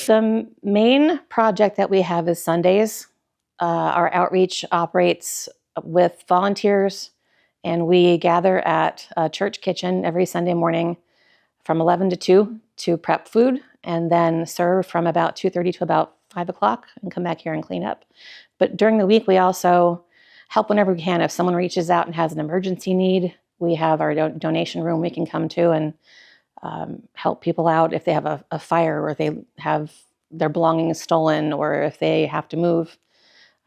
The main project that we have is Sundays. Our outreach operates with volunteers, and we gather at a church kitchen every Sunday morning from 11 to 2 to prep food, and then serve from about 2:30 to about 5 o'clock and come back here and clean up. But during the week, we also help whenever we can. If someone reaches out and has an emergency need, we have our donation room we can come to and help people out if they have a fire or they have their belongings stolen or if they have to move.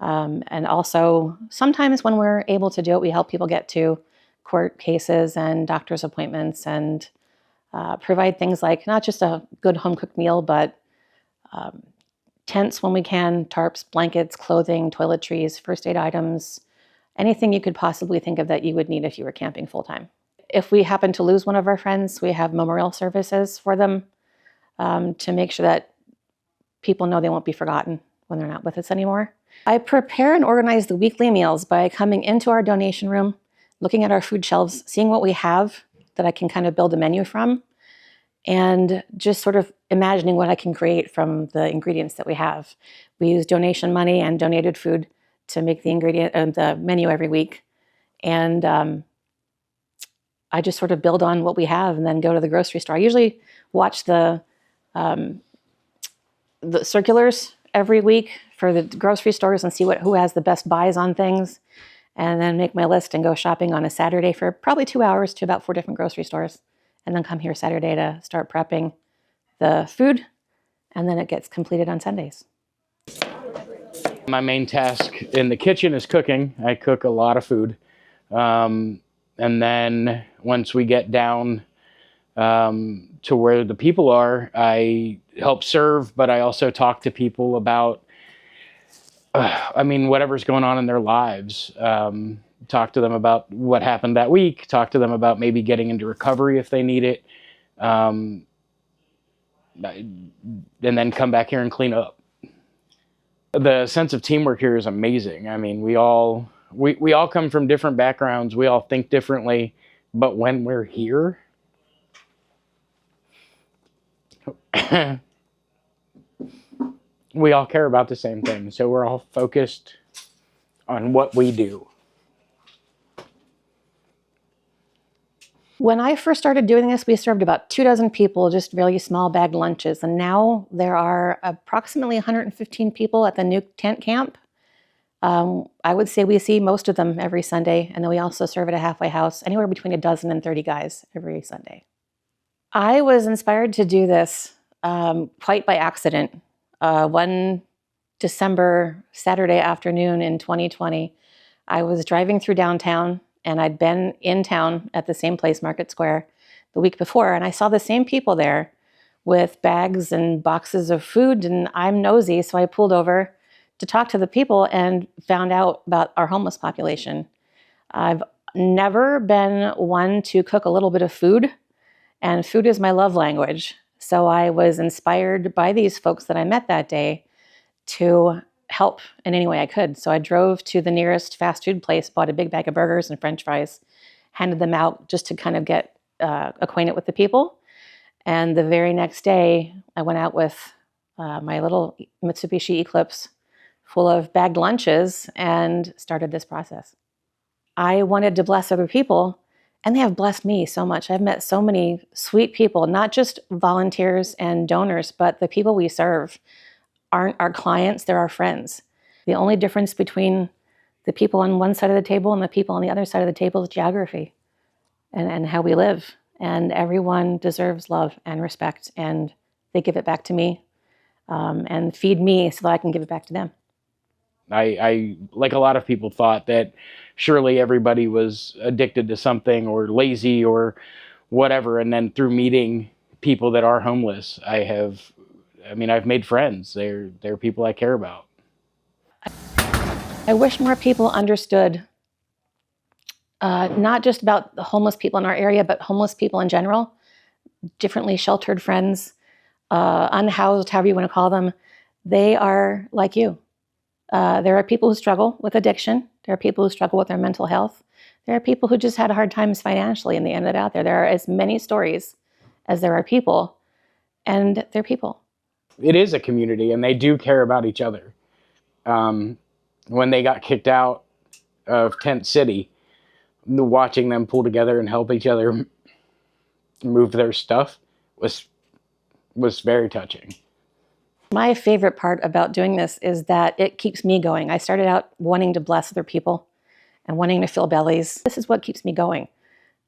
And also, sometimes when we're able to do it, we help people get to court cases and doctor's appointments and provide things like not just a good home-cooked meal, but tents when we can, tarps, blankets, clothing, toiletries, first aid items, anything you could possibly think of that you would need if you were camping full-time. If we happen to lose one of our friends, we have memorial services for them to make sure that people know they won't be forgotten when they're not with us anymore. I prepare and organize the weekly meals by coming into our donation room, looking at our food shelves, seeing what we have that I can kind of build a menu from, and just sort of imagining what I can create from the ingredients that we have. We use donation money and donated food to make the menu every week. And I just sort of build on what we have and then go to the grocery store. I usually watch the circulars every week for the grocery stores and see who has the best buys on things, and then make my list and go shopping on a Saturday for probably 2 hours to about 4 different grocery stores, and then come here Saturday to start prepping the food, and then it gets completed on Sundays. My main task in the kitchen is cooking. I cook a lot of food. And then once we get down to where the people are, I help serve, but I also talk to people about, whatever's going on in their lives. Talk to them about what happened that week, talk to them about maybe getting into recovery if they need it, and then come back here and clean up. The sense of teamwork here is amazing. I mean, we all come from different backgrounds. We all think differently, but when we're here, we all care about the same thing. So we're all focused on what we do. When I first started doing this, we served about 24 people, just really small bagged lunches. And now there are approximately 115 people at the new tent camp. I would say we see most of them every Sunday. And then we also serve at a halfway house, anywhere between 12 and 30 guys every Sunday. I was inspired to do this quite by accident. One December Saturday afternoon in 2020, I was driving through downtown, and I'd been in town at the same place, Market Square, the week before, and I saw the same people there with bags and boxes of food, and I'm nosy, so I pulled over to talk to the people and found out about our homeless population. I've never been one to cook a little bit of food, and food is my love language. So I was inspired by these folks that I met that day to help in any way I could. So I drove to the nearest fast food place, bought a big bag of burgers and French fries, handed them out just to kind of get acquainted with the people. And the very next day, I went out with my little Mitsubishi Eclipse full of bagged lunches and started this process. I wanted to bless other people, and they have blessed me so much. I've met so many sweet people, not just volunteers and donors, but the people we serve aren't our clients, they're our friends. The only difference between the people on one side of the table and the people on the other side of the table is geography and how we live. And everyone deserves love and respect, and they give it back to me and feed me so that I can give it back to them. I, like a lot of people, thought that surely everybody was addicted to something or lazy or whatever. And then through meeting people that are homeless, I've made friends. They're people I care about. I wish more people understood not just about the homeless people in our area, but homeless people in general, differently sheltered friends, unhoused, however you want to call them. They are like you. There are people who struggle with addiction. There are people who struggle with their mental health. There are people who just had hard times financially and they ended out there. There are as many stories as there are people. and they're people. It is a community, and they do care about each other. When they got kicked out of Tent City, watching them pull together and help each other move their stuff was very touching. My favorite part about doing this is that it keeps me going. I started out wanting to bless other people and wanting to fill bellies. This is what keeps me going.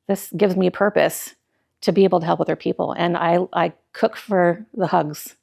This gives me purpose to be able to help other people. And I cook for the hugs.